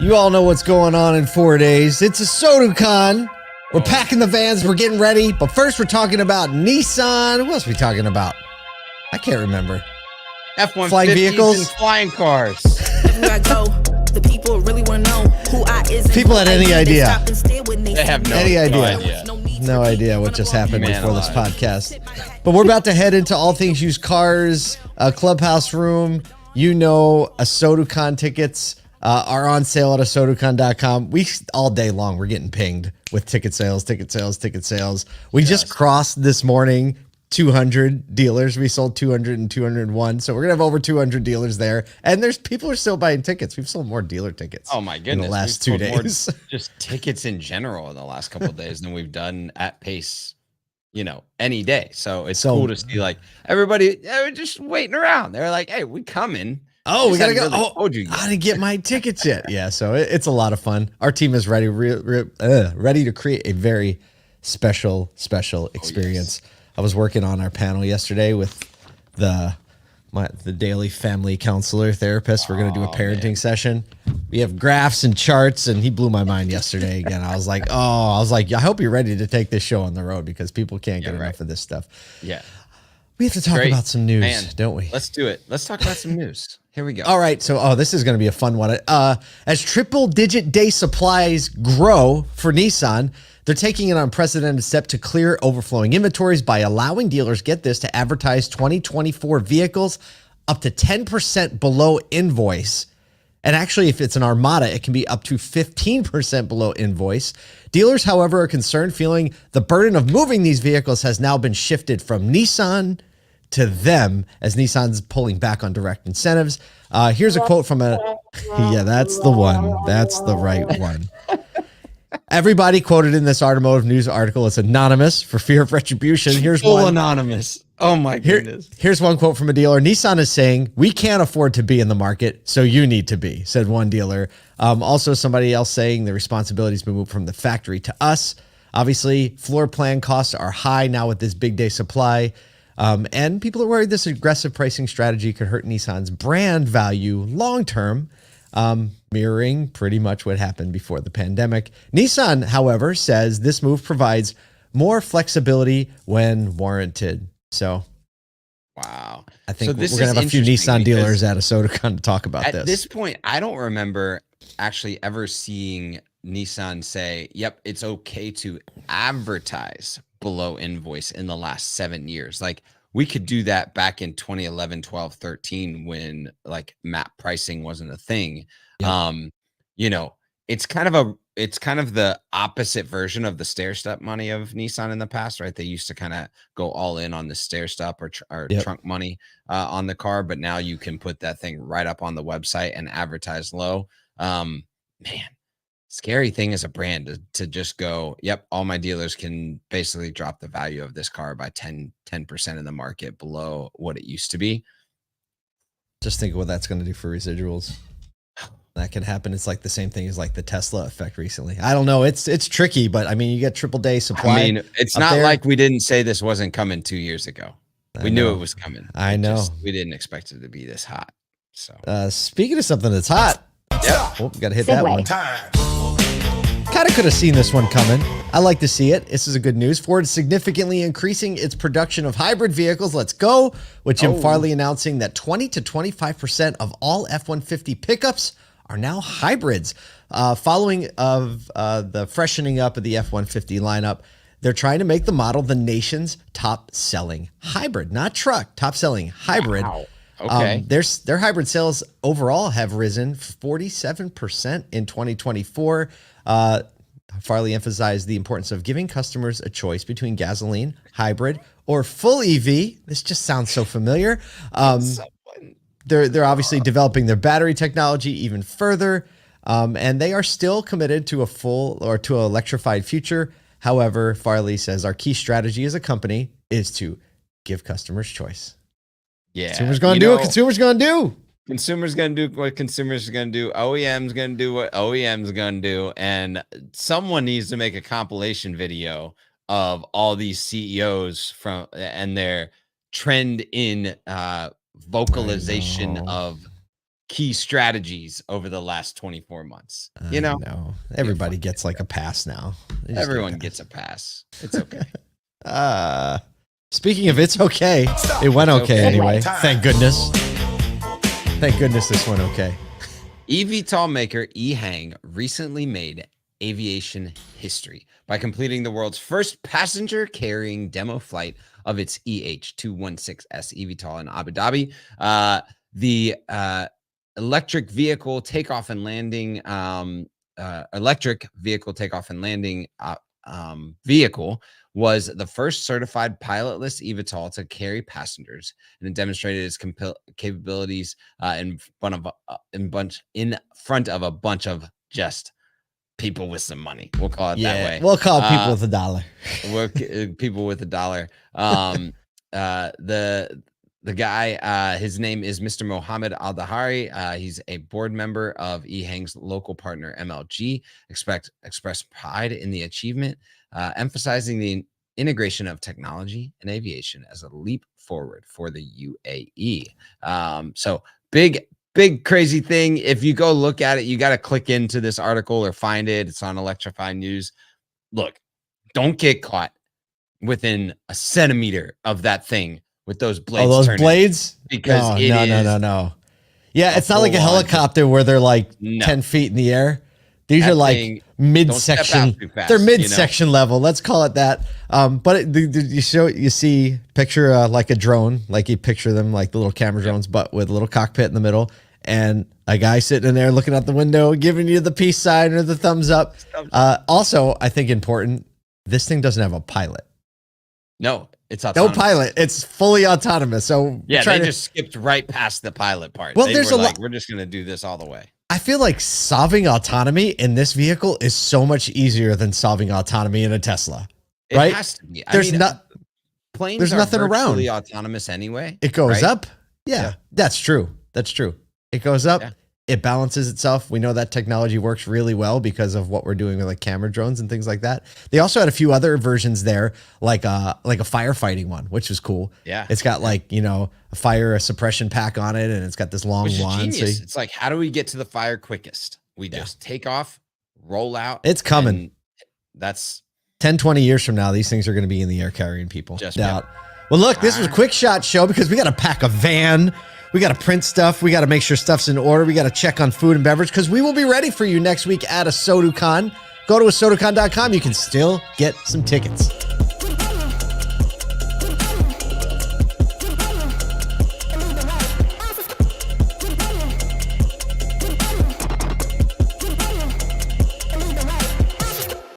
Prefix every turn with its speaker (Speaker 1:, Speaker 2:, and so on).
Speaker 1: You all know what's going on in 4 days. It's ASOTU CON. We're packing the vans. We're getting ready. But first, we're talking about Nissan. What else are we talking about? I can't remember.
Speaker 2: F150
Speaker 1: flying vehicles
Speaker 2: and flying cars.
Speaker 3: The people really want to know who I is.
Speaker 1: People had any idea?
Speaker 2: They have no idea.
Speaker 1: No idea what just happened before this podcast. But we're about to head into all things used cars, clubhouse room. You know, ASOTU CON tickets are on sale at ASOTUCon.com. We all day long we're getting pinged with ticket sales. We just crossed this morning 200 dealers. We sold 200 and 201. So we're gonna have over 200 dealers there, and there's people are still buying tickets. We've sold more dealer tickets.
Speaker 2: Oh my goodness!
Speaker 1: In the last 2 days,
Speaker 2: just tickets in general in the last couple of days than we've done at pace. You know, any day. So it's cool to see like everybody just waiting around. They're like, "Hey, we coming."
Speaker 1: Oh, we gotta go.
Speaker 2: Really
Speaker 1: I didn't get my tickets yet. Yeah, so it's a lot of fun. Our team is ready to create a very special experience. Yes. I was working on our panel yesterday with the daily family counselor therapist. We're gonna do a parenting session. We have graphs and charts, and he blew my mind yesterday again. I was like, I hope you're ready to take this show on the road because people can't get enough of this stuff.
Speaker 2: Yeah.
Speaker 1: We have to talk about some news, don't we?
Speaker 2: Let's do it. Let's talk about some news. Here we go.
Speaker 1: All right. So, this is going to be a fun one. As triple-digit day supplies grow for Nissan, they're taking an unprecedented step to clear overflowing inventories by allowing dealers, get this, to advertise 2024 vehicles up to 10% below invoice. And actually, if it's an Armada, it can be up to 15% below invoice. Dealers, however, are concerned, feeling the burden of moving these vehicles has now been shifted from Nissan to them, as Nissan's pulling back on direct incentives. Here's a quote from that's the one. That's the right one. Everybody quoted in this automotive news article is anonymous for fear of retribution. Here's one.
Speaker 2: Anonymous. Oh my goodness.
Speaker 1: Here's one quote from a dealer. Nissan is saying, "We can't afford to be in the market, so you need to be," said one dealer. Also, somebody else saying the responsibility's been moved from the factory to us. Obviously, floor plan costs are high now with this big day supply. And people are worried this aggressive pricing strategy could hurt Nissan's brand value long-term, mirroring pretty much what happened before the pandemic. Nissan, however, says this move provides more flexibility when warranted. So,
Speaker 2: wow.
Speaker 1: I think we're going to have a few Nissan dealers at ASOTU CON to talk about this.
Speaker 2: At this point, I don't remember actually ever seeing Nissan say, yep, it's okay to advertise below invoice in the last 7 years. Like we could do that back in 2011, 12, 13 when like map pricing wasn't a thing. Yep. You know, it's kind of the opposite version of the stair step money of Nissan in the past, right? They used to kind of go all in on the stair step or trunk money on the car, but now you can put that thing right up on the website and advertise low. Man, scary thing as a brand to just go, yep, all my dealers can basically drop the value of this car by 10% in the market below what it used to be.
Speaker 1: Just think of what that's going to do for residuals. That can happen. It's like the same thing as like the Tesla effect recently. I don't know. It's tricky, but I mean, you get triple day supply.
Speaker 2: I mean, it's not like we didn't say this wasn't coming 2 years ago. We knew it was coming.
Speaker 1: I know.
Speaker 2: We didn't expect it to be this hot. So
Speaker 1: speaking of something that's hot,
Speaker 2: yeah,
Speaker 1: we got to hit that one. Kind of could have seen this one coming. I like to see it. This is a good news. Ford is significantly increasing its production of hybrid vehicles. Let's go. With Jim Farley announcing that 20 to 25% of all F-150 pickups are now hybrids. Following of the freshening up of the F-150 lineup, they're trying to make the model the nation's top-selling hybrid, not truck, top-selling hybrid.
Speaker 2: Wow. Okay.
Speaker 1: Their hybrid sales overall have risen 47% in 2024. Farley emphasized the importance of giving customers a choice between gasoline, hybrid, or full EV. This just sounds so familiar. They're obviously developing their battery technology even further, and they are still committed to an electrified future. However, Farley says our key strategy as a company is to give customers choice.
Speaker 2: Yeah,
Speaker 1: consumers going to do what consumers going to do.
Speaker 2: Consumers going to do what consumers are going to do. OEM's going to do what OEM's going to do. And someone needs to make a compilation video of all these CEOs and their trend in vocalization of key strategies over the last 24 months. You know,
Speaker 1: no, everybody gets like a pass now. They just
Speaker 2: everyone
Speaker 1: get
Speaker 2: gets a pass. It's okay.
Speaker 1: a pass. Speaking of it's okay, it went okay anyway. Thank goodness. Thank goodness this went okay.
Speaker 2: eVTOL maker eHang recently made aviation history by completing the world's first passenger-carrying demo flight of its EH216S eVTOL in Abu Dhabi. The electric vehicle takeoff and landing vehicle was the first certified pilotless eVTOL to carry passengers, and it demonstrated its capabilities in front of a bunch of just people with some money. We'll call it that way.
Speaker 1: We'll call people with a dollar.
Speaker 2: People with a dollar. The guy, his name is Mr. Mohammed Al-Dahari. He's a board member of eHang's local partner, MLG. Expressed pride in the achievement, emphasizing the integration of technology and aviation as a leap forward for the UAE. So big, crazy thing. If you go look at it, you got to click into this article or find it. It's on Electrify News. Look, don't get caught within a centimeter of that thing with those blades.
Speaker 1: Oh, those blades?
Speaker 2: Because
Speaker 1: no. Yeah, it's not like a helicopter where they're like 10 feet in the air. These are like midsection. They're midsection level. Let's call it that. But you see picture like a drone, like you picture them like the little camera drones, but with a little cockpit in the middle, and a guy sitting in there looking out the window, giving you the peace sign or the thumbs up. Also, I think important, this thing doesn't have a pilot.
Speaker 2: No, it's autonomous.
Speaker 1: No pilot. It's fully autonomous. So
Speaker 2: yeah, they just skipped right past the pilot part.
Speaker 1: Well,
Speaker 2: they
Speaker 1: there's
Speaker 2: were
Speaker 1: a lot.
Speaker 2: We're just gonna do this all the way.
Speaker 1: I feel like solving autonomy in this vehicle is so much easier than solving autonomy in a Tesla. Right?
Speaker 2: It has to be. Planes
Speaker 1: there's
Speaker 2: are
Speaker 1: nothing around.
Speaker 2: virtually autonomous anyway.
Speaker 1: It goes
Speaker 2: right?
Speaker 1: up. Yeah, that's true. That's true. It goes up. Yeah. It balances itself. We know that technology works really well because of what we're doing with like camera drones and things like that. They also had a few other versions there, like a firefighting one, which was cool.
Speaker 2: Yeah.
Speaker 1: It's got like, a fire suppression pack on it, and it's got this long wand. So
Speaker 2: it's like, how do we get to the fire quickest? We just take off, roll out.
Speaker 1: It's coming.
Speaker 2: That's
Speaker 1: 10, 20 years from now, these things are going to be in the air carrying people.
Speaker 2: Just
Speaker 1: well, look, this was a quick shot show because we got to pack a van. We got to print stuff. We got to make sure stuff's in order. We got to check on food and beverage because we will be ready for you next week at ASOTU CON. Go to ASOTUCON.com. You can still get some tickets.